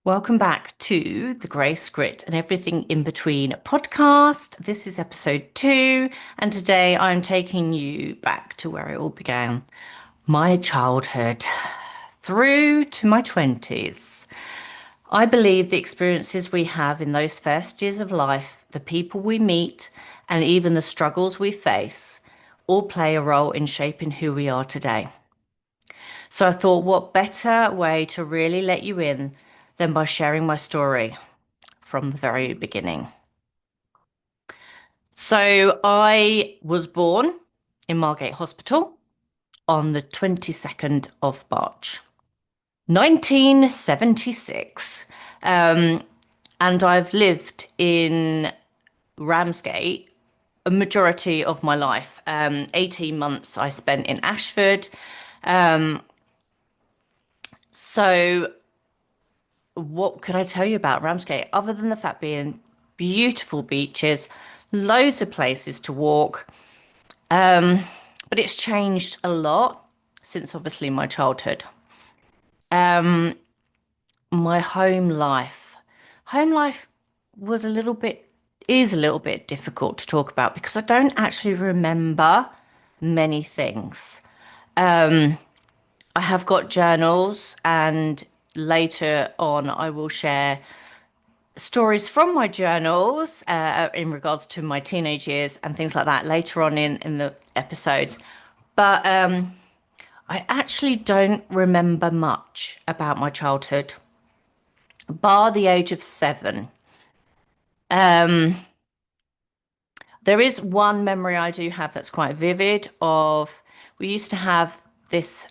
Welcome back to the Grey Script and Everything in Between podcast. This is episode 2, and today I'm taking you back to where it all began. My childhood through to my 20s. I believe the experiences we have in those first years of life, the people we meet, and even the struggles we face all play a role in shaping who we are today. So I thought, what better way to really let you in than by sharing my story from the very beginning. So I was born in Margate Hospital on the 22nd of March, 1976. Um, and I've lived in Ramsgate a majority of my life. 18 months I spent in Ashford. Um, so what could I tell you about Ramsgate other than the fact being beautiful beaches, loads of places to walk. But it's changed a lot since obviously my childhood. My home life. Home life was a little bit, is a little bit difficult to talk about because I don't actually remember many things. I have got journals, and later on I will share stories from my journals in regards to my teenage years and things like that later on in the episodes. But I actually don't remember much about my childhood, bar the age of 7. There is one memory I do have that's quite vivid of we used to have this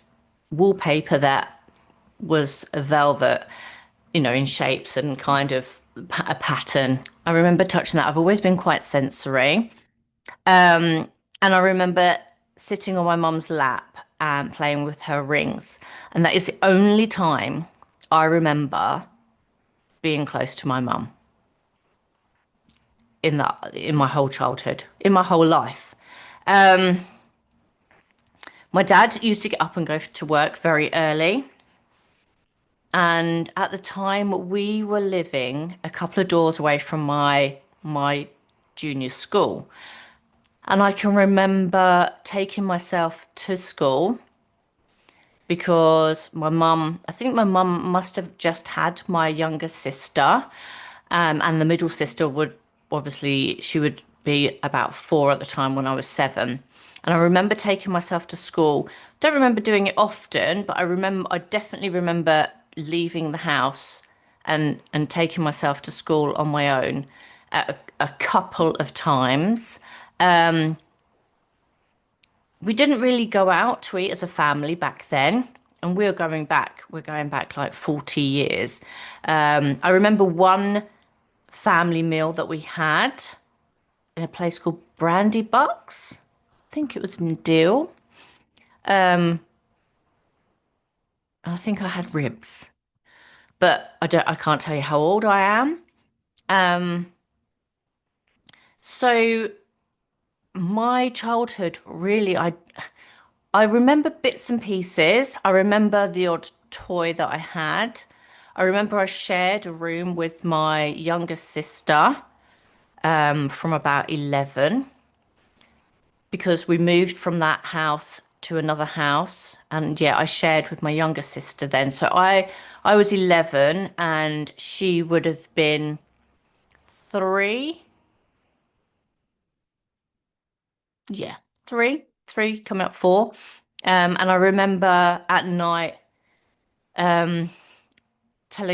wallpaper that was a velvet, in shapes and kind of a pattern. I remember touching that. I've always been quite sensory. And I remember sitting on my mum's lap and playing with her rings. And that is the only time I remember being close to my mum in my whole childhood, in my whole life. My dad used to get up and go to work very early. And at the time, we were living a couple of doors away from my junior school. And I can remember taking myself to school because I think my mum must have just had my younger sister, and the middle sister she would be about 4 at the time when I was 7. And I remember taking myself to school. Don't remember doing it often, but I definitely remember leaving the house and taking myself to school on my own a couple of times. We didn't really go out to eat as a family back then. And we're going back like 40 years. I remember one family meal that we had in a place called Brandy Bucks. I think it was in Deal. I think I had ribs, but I can't tell you how old I am. Um, so my childhood really, I remember bits and pieces. I remember the odd toy that I had. I remember I shared a room with my younger sister from about 11 because we moved from that house to another house. And yeah, I shared with my younger sister then. So I was 11 and she would have been 3. Yeah, 3 coming up 4. And I remember at night telling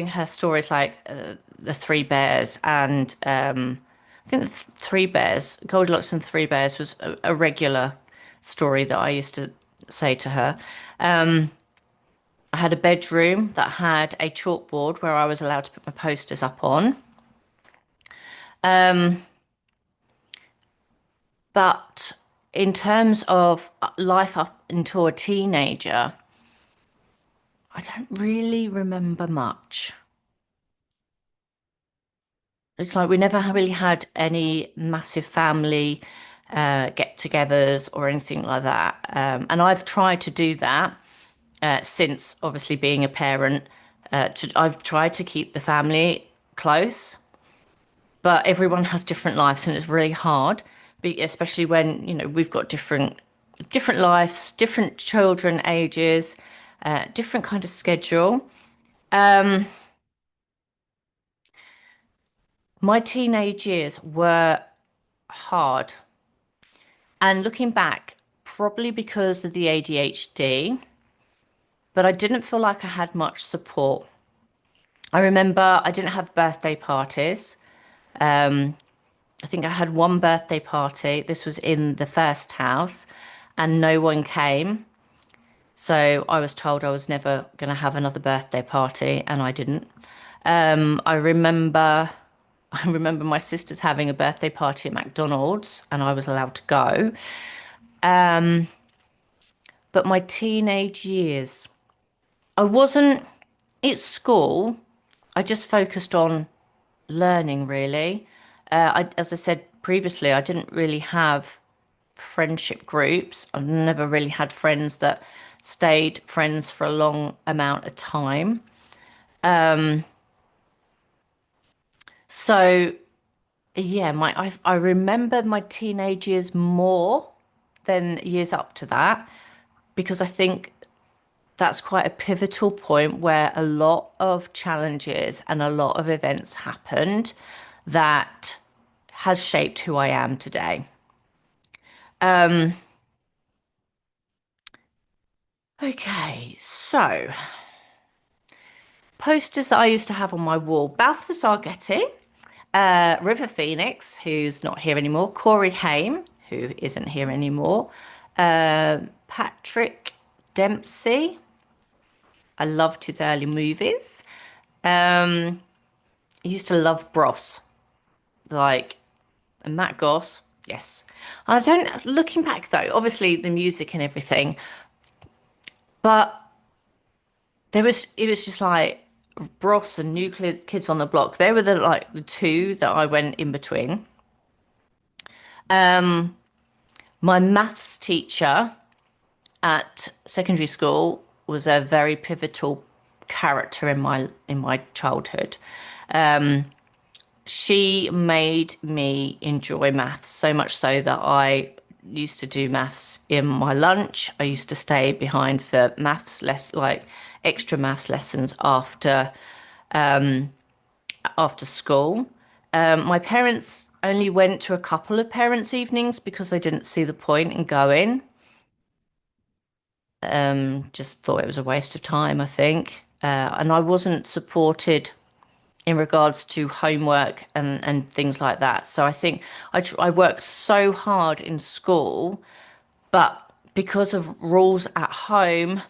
her stories like the Three Bears and I think the Three Bears, Goldilocks and Three Bears was a regular story that I used to say to her. I had a bedroom that had a chalkboard where I was allowed to put my posters up on. But in terms of life up until a teenager, I don't really remember much. It's like we never really had any massive family get-togethers or anything like that. And I've tried to do that since obviously being a parent. I've tried to keep the family close, but everyone has different lives, and it's really hard, especially when we've got different lives, different children ages, different kind of schedule. Um, my teenage years were hard, and looking back, probably because of the ADHD, but I didn't feel like I had much support. I remember I didn't have birthday parties. Um, I think I had one birthday party. This was in the first house, and no one came. So I was told I was never going to have another birthday party, and I didn't. I remember, I remember my sisters having a birthday party at McDonald's, and I was allowed to go. But my teenage years, I wasn't at school. I just focused on learning, really. As I said previously, I didn't really have friendship groups. I've never really had friends that stayed friends for a long amount of time. So yeah, I remember my teenage years more than years up to that because I think that's quite a pivotal point where a lot of challenges and a lot of events happened that has shaped who I am today. Okay, so posters that I used to have on my wall: Balthazar Getty, River Phoenix, who's not here anymore, Corey Haim, who isn't here anymore, Patrick Dempsey. I loved his early movies. I used to love Bros, like, and Matt Goss. Yes, I don't. Looking back though, obviously the music and everything, but it was just like Bros and Nuclear Kids on the Block. They were the two that I went in between. My maths teacher at secondary school was a very pivotal character in my childhood. She made me enjoy maths so much so that I used to do maths in my lunch. I used to stay behind for like extra maths lessons after school. My parents only went to a couple of parents' evenings because they didn't see the point in going. Just thought it was a waste of time, I think. And I wasn't supported in regards to homework and things like that. So I think I worked so hard in school, but because of rules at home,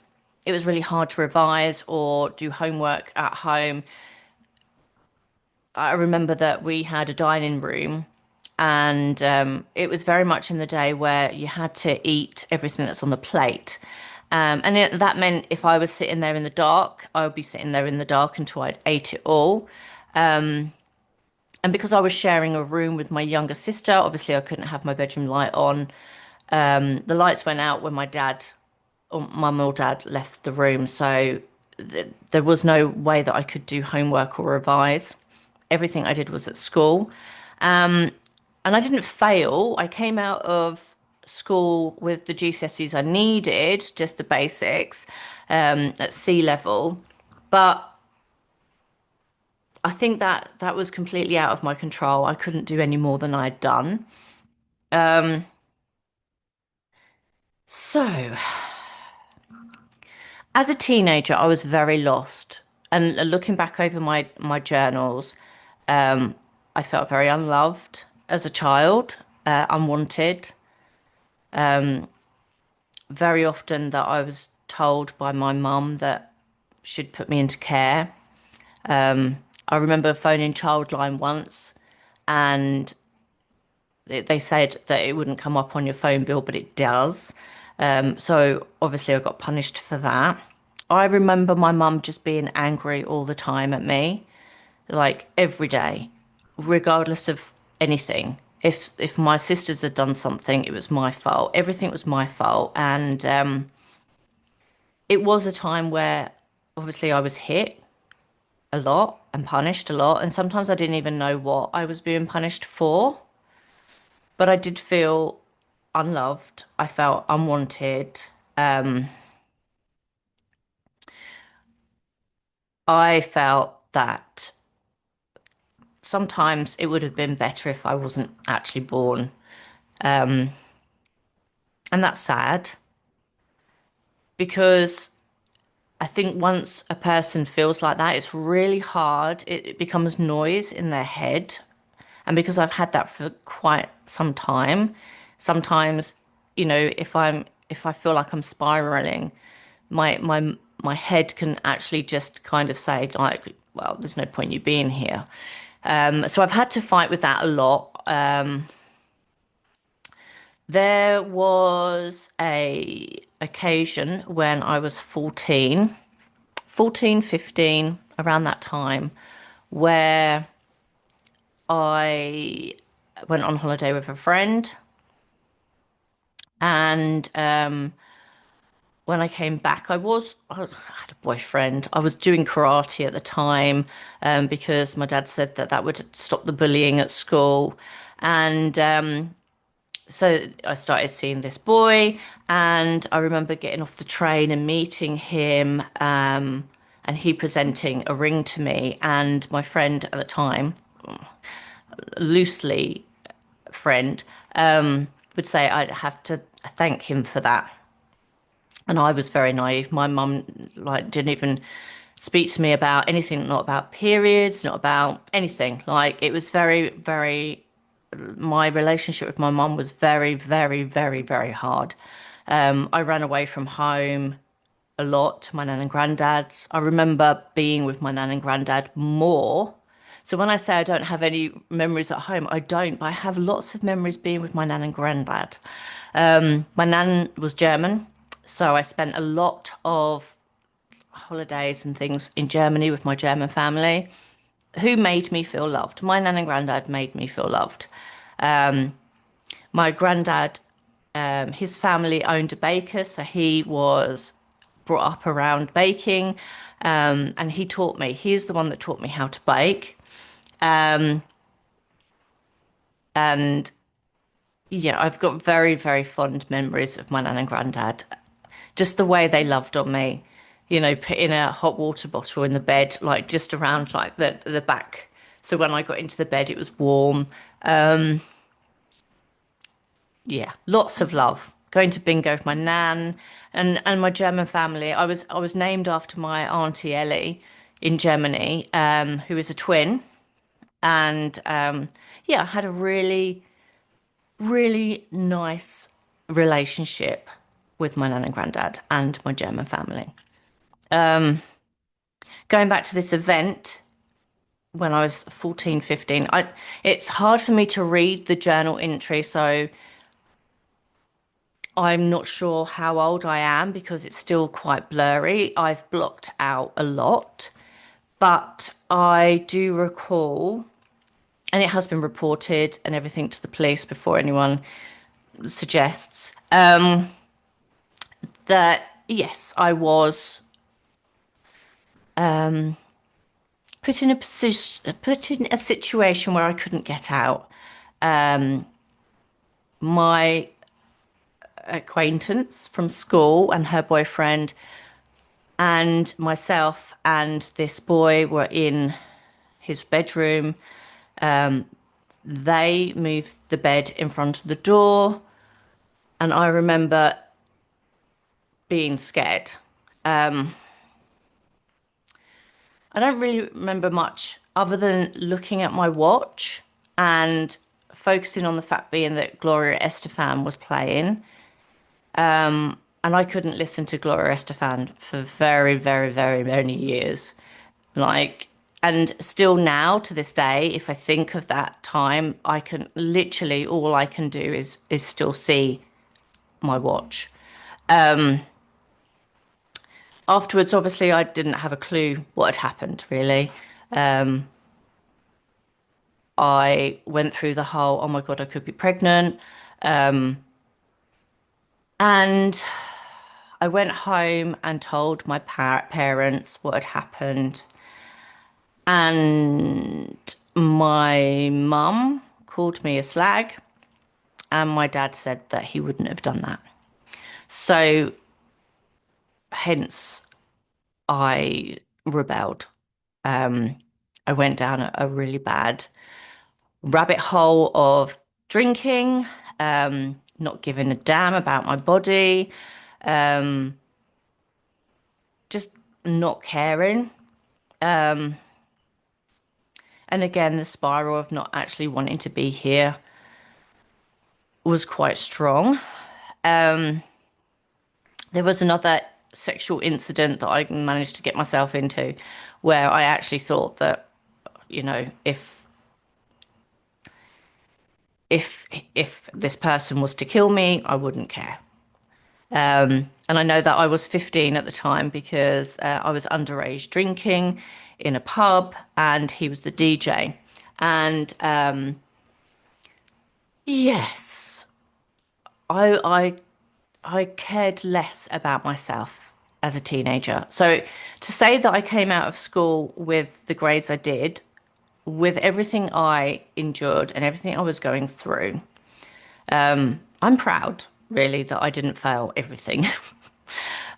it was really hard to revise or do homework at home. I remember that we had a dining room, and it was very much in the day where you had to eat everything that's on the plate. That meant if I was sitting there in the dark, I would be sitting there in the dark until I'd ate it all. And because I was sharing a room with my younger sister, obviously I couldn't have my bedroom light on. The lights went out when my dad, or mum or dad, left the room, so there was no way that I could do homework or revise. Everything I did was at school. And I didn't fail. I came out of school with the GCSEs I needed, just the basics, at C level. But I think that that was completely out of my control. I couldn't do any more than I'd done. So, as a teenager, I was very lost. And looking back over my journals, I felt very unloved as a child, unwanted. Very often that I was told by my mum that she'd put me into care. I remember phoning Childline once, and they said that it wouldn't come up on your phone bill, but it does. So obviously I got punished for that. I remember my mum just being angry all the time at me, like every day, regardless of anything. If my sisters had done something, it was my fault. Everything was my fault, and it was a time where obviously I was hit. a lot and punished a lot. And sometimes I didn't even know what I was being punished for. But I did feel unloved. I felt unwanted. Um, I felt that sometimes it would have been better if I wasn't actually born. Um, and that's sad because I think once a person feels like that, it's really hard. It becomes noise in their head. And because I've had that for quite some time, sometimes, if I feel like I'm spiraling, my head can actually just kind of say like, well, there's no point you being here. So I've had to fight with that a lot. There was a occasion when I was 14, 15, around that time, where I went on holiday with a friend. And when I came back, I had a boyfriend. I was doing karate at the time because my dad said that that would stop the bullying at school. And so I started seeing this boy, and I remember getting off the train and meeting him, and he presenting a ring to me. And my friend at the time, loosely friend, would say I'd have to thank him for that. And I was very naive. My mum like didn't even speak to me about anything, not about periods, not about anything. Like it was very, very. My relationship with my mum was very, very, very, very hard. I ran away from home a lot to my nan and granddad's. I remember being with my nan and granddad more. So when I say I don't have any memories at home, I don't, but I have lots of memories being with my nan and granddad. My nan was German, so I spent a lot of holidays and things in Germany with my German family, who made me feel loved. My nan and granddad made me feel loved. My granddad, his family owned a baker, so he was brought up around baking, and he taught me. He's the one that taught me how to bake. And yeah, I've got very, very fond memories of my nan and granddad. Just the way they loved on me, putting a hot water bottle in the bed, like just around like the back. So when I got into the bed, it was warm. Yeah, lots of love. Going to bingo with my nan and my German family. I was named after my auntie Ellie in Germany, who is a twin, and yeah, I had a really really nice relationship with my nan and granddad and my German family. Going back to this event when I was 14, 15, it's hard for me to read the journal entry, so I'm not sure how old I am because it's still quite blurry. I've blocked out a lot, but I do recall, and it has been reported and everything to the police before anyone suggests, that yes, I was put in a situation where I couldn't get out. My acquaintance from school and her boyfriend and myself and this boy were in his bedroom. They moved the bed in front of the door, and I remember being scared. I don't really remember much other than looking at my watch and focusing on the fact being that Gloria Estefan was playing. And I couldn't listen to Gloria Estefan for very, very, very many years. Like, and still now to this day, if I think of that time, I can literally all I can do is still see my watch. Afterwards, obviously, I didn't have a clue what had happened, really. I went through the whole, oh my God, I could be pregnant. And I went home and told my parents what had happened. And my mum called me a slag, and my dad said that he wouldn't have done that. So, hence, I rebelled. Um, I went down a really bad rabbit hole of drinking, not giving a damn about my body, um, just not caring. Um, and again, the spiral of not actually wanting to be here was quite strong. Um, there was another sexual incident that I managed to get myself into where I actually thought that, if this person was to kill me, I wouldn't care. And I know that I was 15 at the time because I was underage drinking in a pub and he was the DJ. And yes, I, I I cared less about myself as a teenager. So to say that I came out of school with the grades I did, with everything I endured and everything I was going through, I'm proud, really, that I didn't fail everything.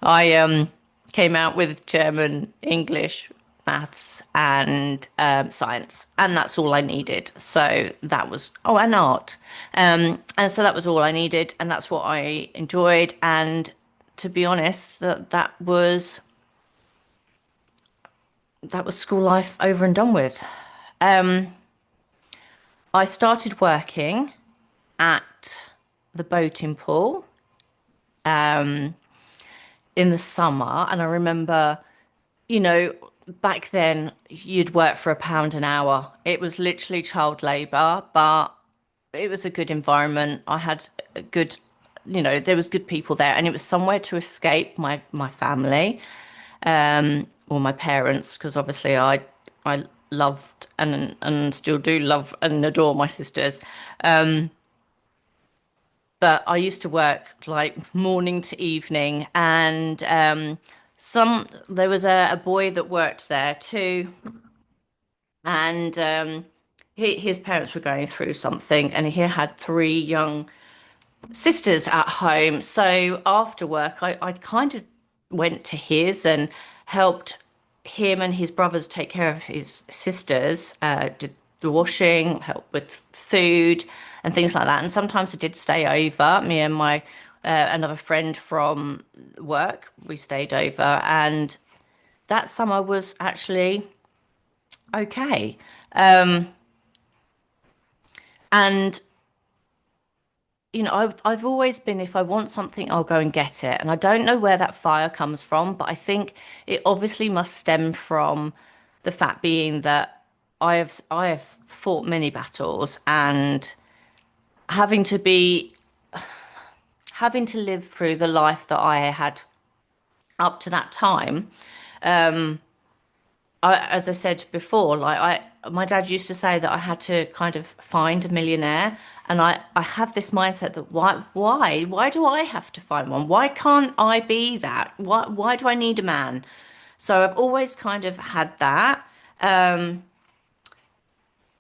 I came out with German, English, maths, and science, and that's all I needed. So that was, oh, and art. And so that was all I needed, and that's what I enjoyed. And to be honest, that was school life over and done with. I started working at the boating pool in the summer, and I remember, you know, back then you'd work for £1 an hour. It was literally child labour, but it was a good environment. I had a good, there was good people there, and it was somewhere to escape my family, or my parents, because obviously I loved and still do love and adore my sisters. But I used to work like morning to evening, and there was a boy that worked there too, and his parents were going through something, and he had three young sisters at home. So after work, I kind of went to his and helped him and his brothers take care of his sisters, did the washing, helped with food and things like that. And sometimes I did stay over. Me and my another friend from work, we stayed over, and that summer was actually okay. And I've always been, if I want something, I'll go and get it. And I don't know where that fire comes from, but I think it obviously must stem from the fact being that I have fought many battles, and having to be having to live through the life that I had up to that time. As I said before, my dad used to say that I had to kind of find a millionaire, and I have this mindset that why do I have to find one? Why can't I be that? Why do I need a man? So I've always kind of had that.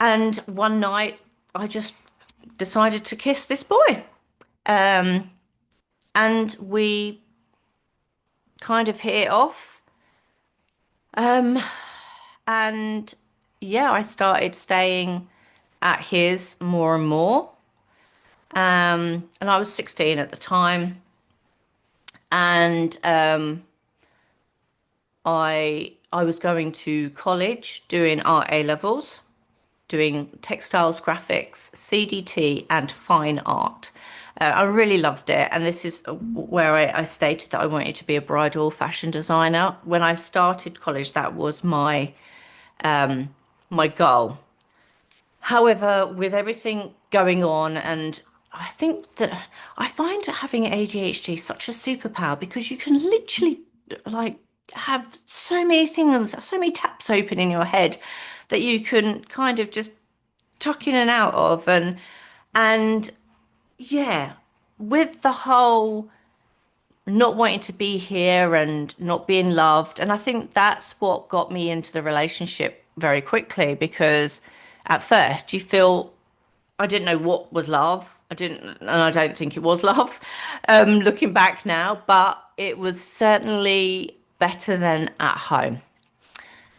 And one night I just decided to kiss this boy, and we kind of hit it off. And yeah, I started staying at his more and more. And I was 16 at the time. And I was going to college doing art A levels, doing textiles, graphics, CDT, and fine art. I really loved it, and this is where I stated that I wanted to be a bridal fashion designer. When I started college, that was my goal. However, with everything going on, and I think that I find having ADHD such a superpower because you can literally like have so many things, so many taps open in your head that you can kind of just tuck in and out of, and yeah, with the whole not wanting to be here and not being loved, and I think that's what got me into the relationship very quickly because at first you feel I didn't know what was love. I didn't, and I don't think it was love, looking back now, but it was certainly better than at home.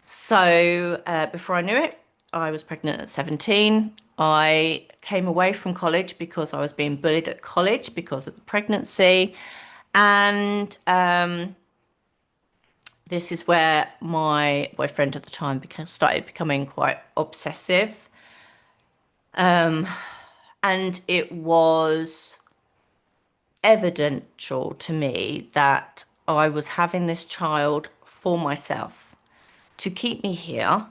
So before I knew it, I was pregnant at 17. I came away from college because I was being bullied at college because of the pregnancy. And this is where my boyfriend at the time started becoming quite obsessive. And it was evidential to me that I was having this child for myself to keep me here,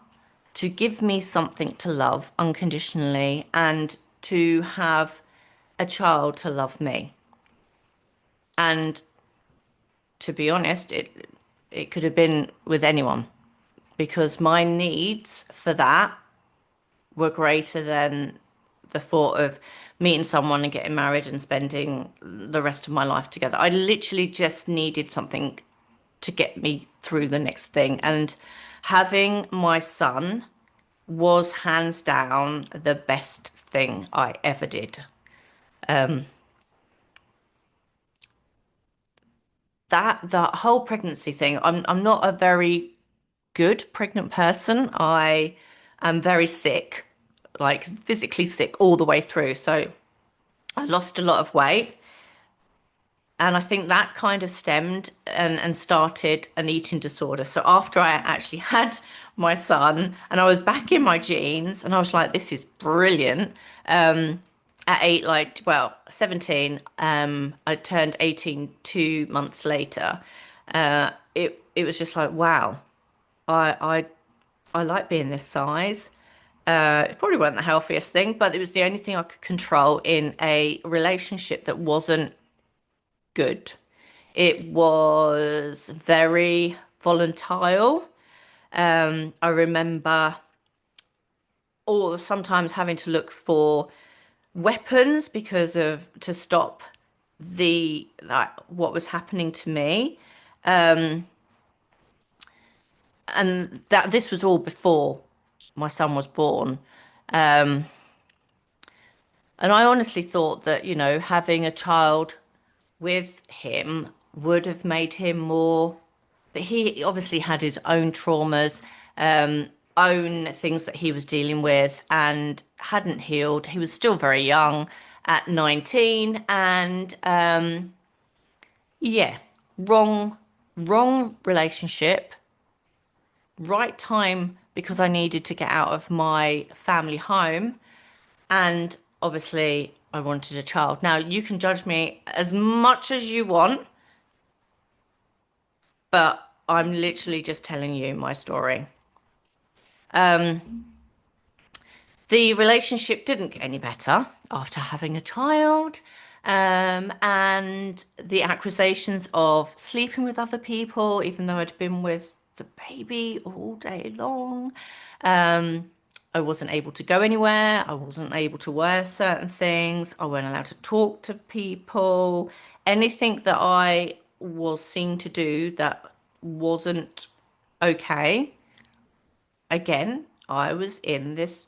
to give me something to love unconditionally, and to have a child to love me. And to be honest, it could have been with anyone because my needs for that were greater than the thought of meeting someone and getting married and spending the rest of my life together. I literally just needed something to get me through the next thing. And having my son was hands down the best thing I ever did. That whole pregnancy thing, I'm not a very good pregnant person. I am very sick, like physically sick all the way through. So I lost a lot of weight. And I think that kind of stemmed and started an eating disorder. So after I actually had my son and I was back in my jeans and I was like, this is brilliant. At 17, I turned 18 2 months later. It was just like, wow, I I like being this size. It probably wasn't the healthiest thing, but it was the only thing I could control in a relationship that wasn't good. It was very volatile. I remember or sometimes having to look for weapons because of to stop the like what was happening to me. And that this was all before my son was born. And I honestly thought that, having a child with him would have made him more, but he obviously had his own traumas, own things that he was dealing with and hadn't healed. He was still very young at 19 and yeah, wrong wrong relationship, right time because I needed to get out of my family home and obviously I wanted a child. Now you can judge me as much as you want, but I'm literally just telling you my story. The relationship didn't get any better after having a child. And the accusations of sleeping with other people, even though I'd been with the baby all day long. I wasn't able to go anywhere. I wasn't able to wear certain things. I wasn't allowed to talk to people. Anything that I was seen to do that wasn't okay. Again, I was in this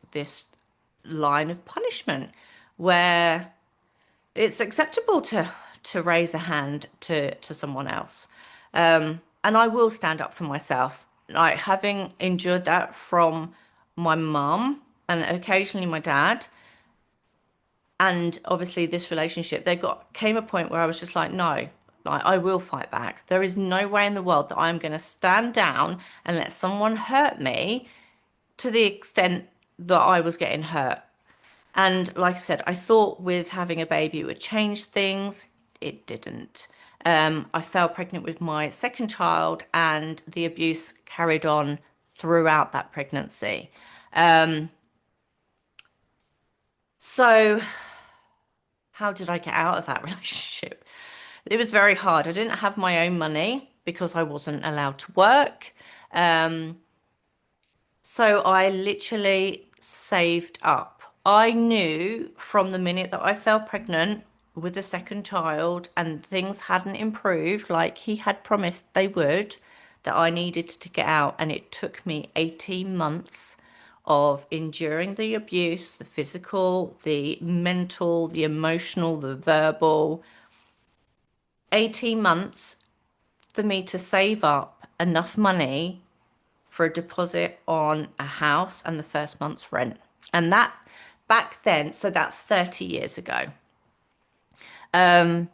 line of punishment where it's acceptable to raise a hand to someone else. And I will stand up for myself. Like having endured that from my mum and occasionally my dad, and obviously this relationship, they got came a point where I was just like, no, like I will fight back. There is no way in the world that I'm going to stand down and let someone hurt me to the extent that I was getting hurt. And like I said, I thought with having a baby it would change things. It didn't. I fell pregnant with my second child, and the abuse carried on throughout that pregnancy. So, how did I get out of that relationship? It was very hard. I didn't have my own money because I wasn't allowed to work. So I literally saved up. I knew from the minute that I fell pregnant with the second child and things hadn't improved like he had promised they would, that I needed to get out, and it took me 18 months of enduring the abuse, the physical, the mental, the emotional, the verbal. 18 months for me to save up enough money for a deposit on a house and the first month's rent. And that back then, so that's 30 years ago. Um,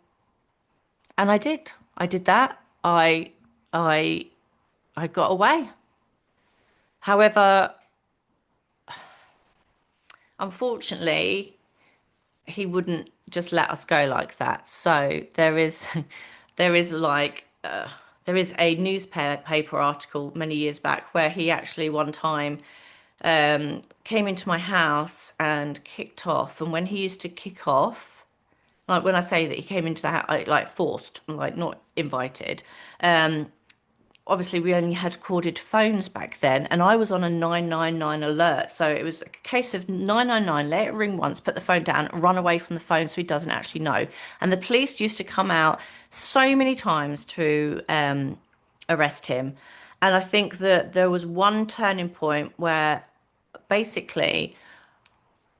and I did. I did that. I I got away. However, unfortunately, he wouldn't just let us go like that. So there is there is like there is a newspaper article many years back where he actually one time came into my house and kicked off. And when he used to kick off, like when I say that he came into the house, like forced, like not invited. Obviously, we only had corded phones back then, and I was on a 999 alert. So it was a case of 999, let it ring once, put the phone down, run away from the phone so he doesn't actually know. And the police used to come out so many times to arrest him. And I think that there was one turning point where basically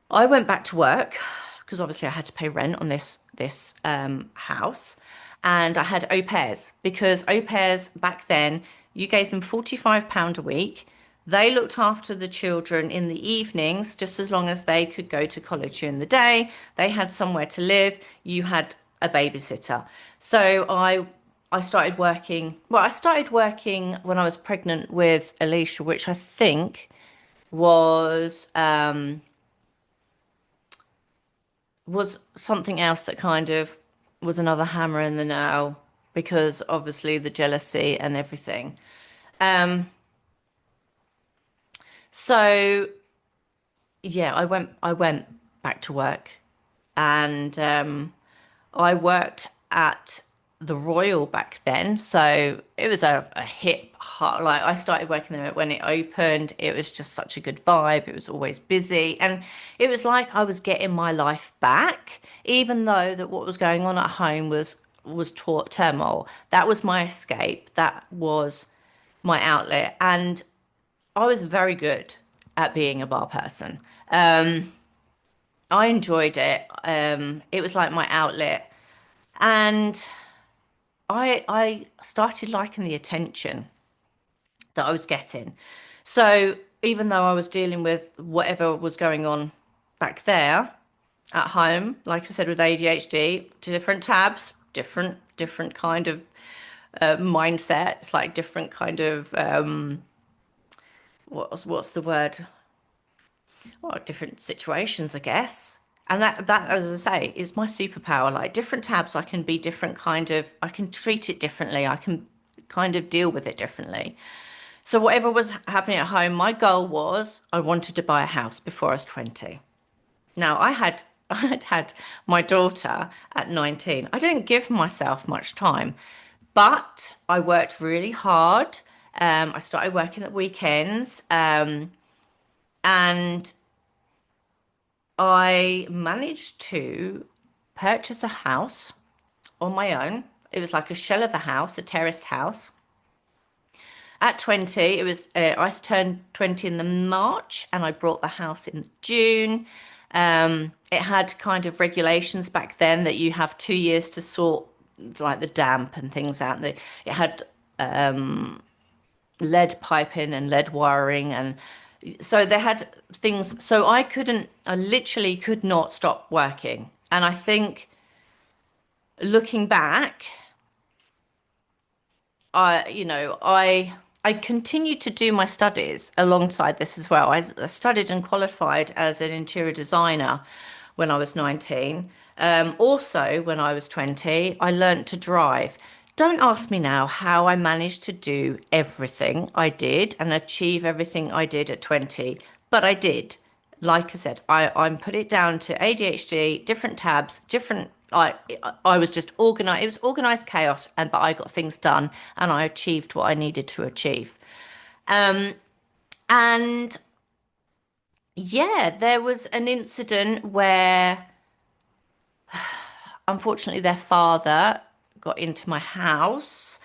I went back to work because obviously I had to pay rent on this house, and I had au pairs because au pairs back then you gave them £45 a week. They looked after the children in the evenings, just as long as they could go to college during the day. They had somewhere to live. You had a babysitter. So I started working. Well, I started working when I was pregnant with Alicia, which I think was something else that kind of was another hammer in the nail because obviously the jealousy and everything. Um, so yeah, I went back to work, and I worked at the Royal back then, so it was a hip hot. Like I started working there when it opened. It was just such a good vibe. It was always busy, and it was like I was getting my life back, even though that what was going on at home was turmoil. That was my escape. That was my outlet, and I was very good at being a bar person. I enjoyed it. It was like my outlet, and I started liking the attention that I was getting. So even though I was dealing with whatever was going on back there at home, like I said, with ADHD, different tabs, different kind of mindset. It's like different kind of what's the word? Well, different situations, I guess. And that, as I say, is my superpower. Like different tabs, I can be different kind of, I can treat it differently. I can kind of deal with it differently. So whatever was happening at home, my goal was I wanted to buy a house before I was 20. Now I had I had my daughter at 19. I didn't give myself much time, but I worked really hard. I started working at weekends, and I managed to purchase a house on my own. It was like a shell of a house, a terraced house. At 20, I turned 20 in the March and I brought the house in June. It had kind of regulations back then that you have 2 years to sort like the damp and things out. It had lead piping and lead wiring, and so they had things. So I literally could not stop working. And I think looking back, I continued to do my studies alongside this as well. I studied and qualified as an interior designer when I was 19. Also, when I was 20, I learnt to drive. Don't ask me now how I managed to do everything I did and achieve everything I did at 20, but I did. Like I said, I'm put it down to ADHD, different tabs, different. I was just organized. It was organized chaos, and but I got things done, and I achieved what I needed to achieve. Um, and yeah, there was an incident where, unfortunately, their father got into my house.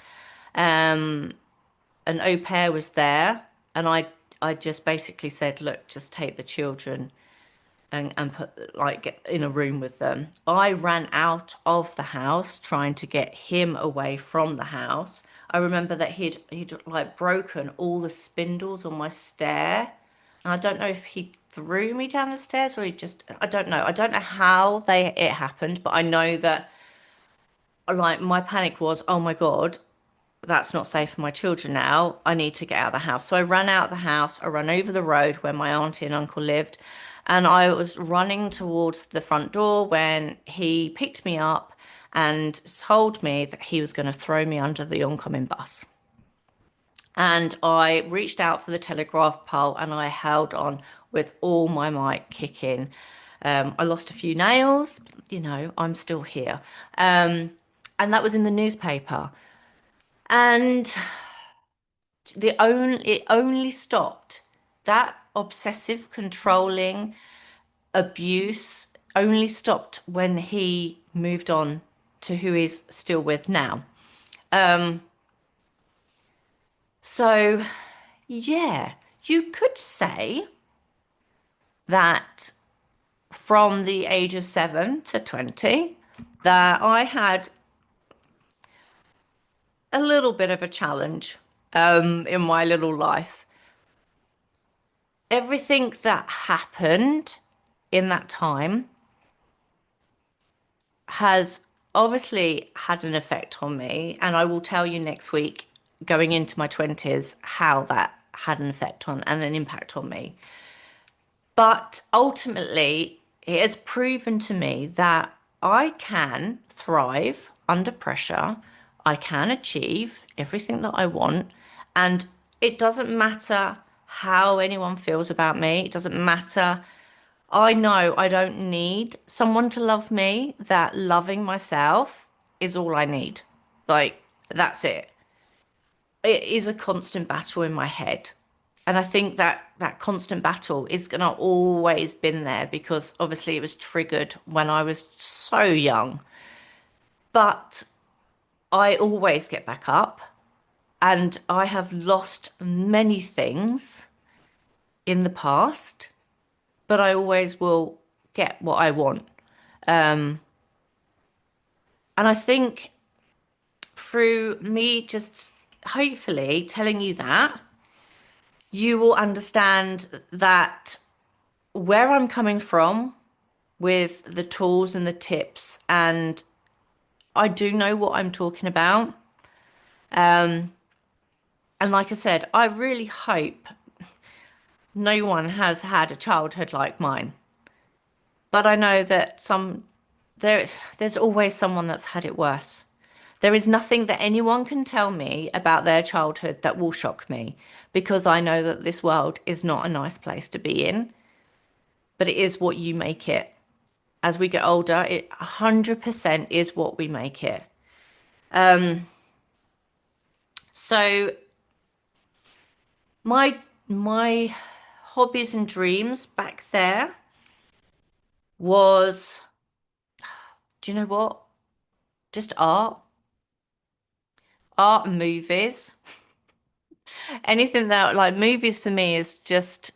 an au pair was there, and I just basically said, look, just take the children and put like get in a room with them. I ran out of the house trying to get him away from the house. I remember that he'd like broken all the spindles on my stair. And I don't know if he threw me down the stairs or he just I don't know. I don't know how they it happened, but I know that like my panic was, oh my God, that's not safe for my children now. I need to get out of the house. So I ran out of the house. I ran over the road where my auntie and uncle lived. And I was running towards the front door when he picked me up and told me that he was going to throw me under the oncoming bus. And I reached out for the telegraph pole and I held on with all my might kicking. I lost a few nails, I'm still here. And that was in the newspaper. And it only stopped that obsessive controlling abuse only stopped when he moved on to who he's still with now. Um, so yeah, you could say that from the age of 7 to 20 that I had a little bit of a challenge in my little life. Everything that happened in that time has obviously had an effect on me, and I will tell you next week, going into my 20s, how that had an effect on and an impact on me. But ultimately, it has proven to me that I can thrive under pressure. I can achieve everything that I want. And it doesn't matter how anyone feels about me. It doesn't matter. I know I don't need someone to love me, that loving myself is all I need. Like, that's it. It is a constant battle in my head. And I think that that constant battle is going to always been there because obviously it was triggered when I was so young. But I always get back up and I have lost many things in the past, but I always will get what I want. Um, and I think through me just hopefully telling you that, you will understand that where I'm coming from with the tools and the tips, and I do know what I'm talking about. Um, and like I said, I really hope no one has had a childhood like mine. But I know that there's always someone that's had it worse. There is nothing that anyone can tell me about their childhood that will shock me because I know that this world is not a nice place to be in, but it is what you make it. As we get older, it 100% is what we make it. Um, so my hobbies and dreams back there was, do you know what? Just art and movies. Anything that like movies for me is just,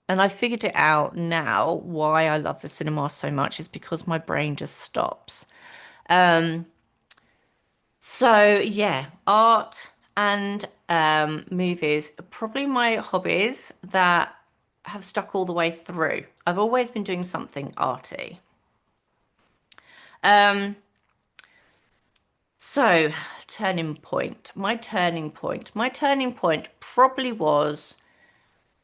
and I figured it out now why I love the cinema so much is because my brain just stops. Um, so yeah, art and movies are probably my hobbies that have stuck all the way through. I've always been doing something arty. Um, so turning point. My turning point probably was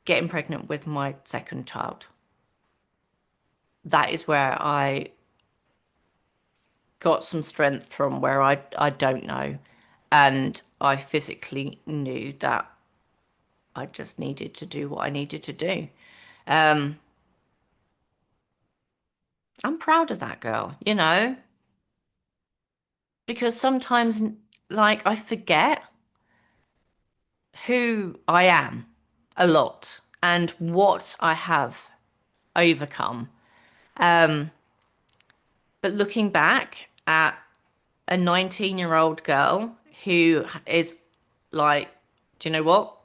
getting pregnant with my second child. That is where I got some strength from where I don't know. And I physically knew that I just needed to do what I needed to do. Um, I'm proud of that girl, because sometimes like I forget who I am a lot and what I have overcome. Um, but looking back at a 19-year-old girl who is like do you know what?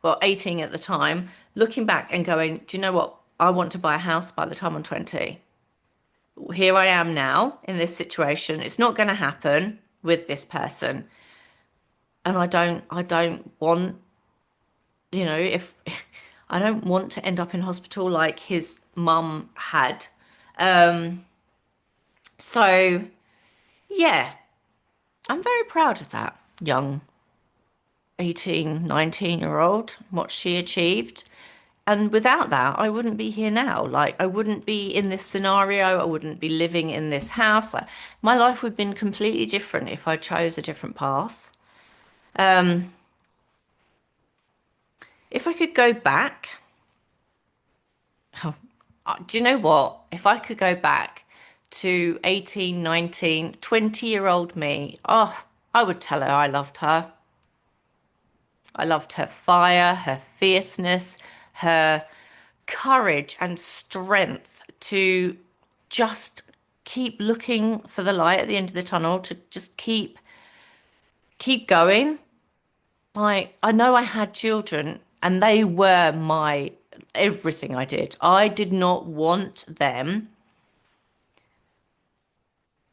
Well, 18 at the time, looking back and going, do you know what? I want to buy a house by the time I'm 20. Here I am now in this situation. It's not going to happen with this person. And I don't want, if I don't want to end up in hospital like his mum had. Um, so yeah, I'm very proud of that young 18, 19-year old, what she achieved. And without that, I wouldn't be here now. Like, I wouldn't be in this scenario. I wouldn't be living in this house. Like, my life would have been completely different if I chose a different path. Um, if I could go back, oh, do you know what? If I could go back to 18, 19, 20-year-old me, oh, I would tell her I loved her. I loved her fire, her fierceness, her courage and strength to just keep looking for the light at the end of the tunnel, to just keep going. Like, I know I had children and they were my everything I did. I did not want them.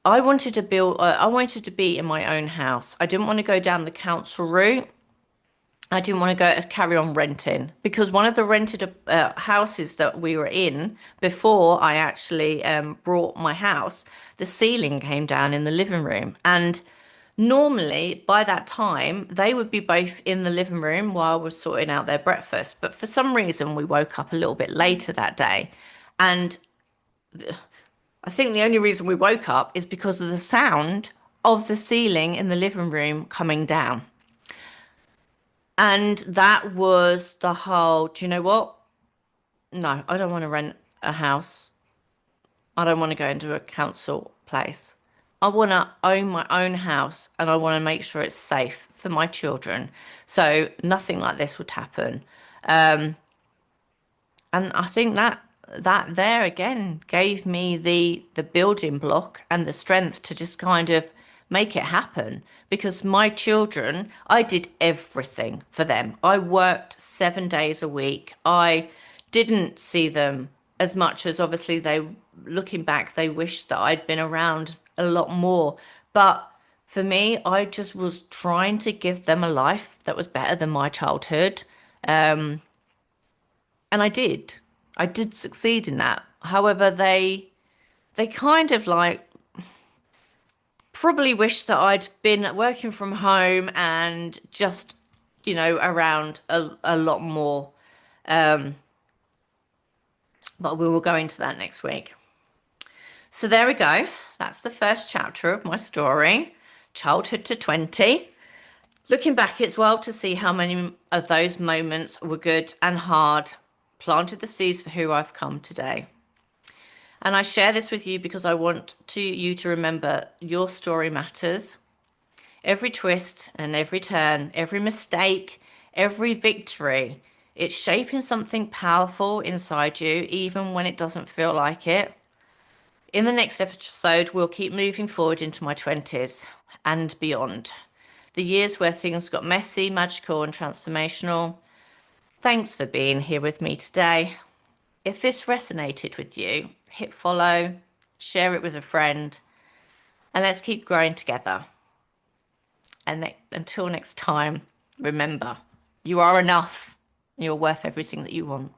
I wanted to be in my own house. I didn't want to go down the council route. I didn't want to carry on renting because one of the rented houses that we were in before I actually brought my house, the ceiling came down in the living room. And normally by that time, they would be both in the living room while we're sorting out their breakfast. But for some reason, we woke up a little bit later that day. And I think the only reason we woke up is because of the sound of the ceiling in the living room coming down. And that was the whole, do you know what? No, I don't want to rent a house. I don't want to go into a council place. I want to own my own house and I want to make sure it's safe for my children. So nothing like this would happen. Um, and I think that there again gave me the building block and the strength to just kind of make it happen because my children, I did everything for them. I worked 7 days a week. I didn't see them as much as obviously they, looking back, they wish that I'd been around a lot more. But for me, I just was trying to give them a life that was better than my childhood. Um, and I did. I did succeed in that. However, they kind of like probably wish that I'd been working from home and just, around a lot more. Um, but we will go into that next week. So there we go. That's the first chapter of my story, childhood to 20. Looking back, it's wild to see how many of those moments were good and hard, planted the seeds for who I've come today. And I share this with you because I want you to remember your story matters. Every twist and every turn, every mistake, every victory, it's shaping something powerful inside you, even when it doesn't feel like it. In the next episode, we'll keep moving forward into my 20s and beyond. The years where things got messy, magical, and transformational. Thanks for being here with me today. If this resonated with you, hit follow, share it with a friend, and let's keep growing together. And until next time, remember, you are enough. You're worth everything that you want.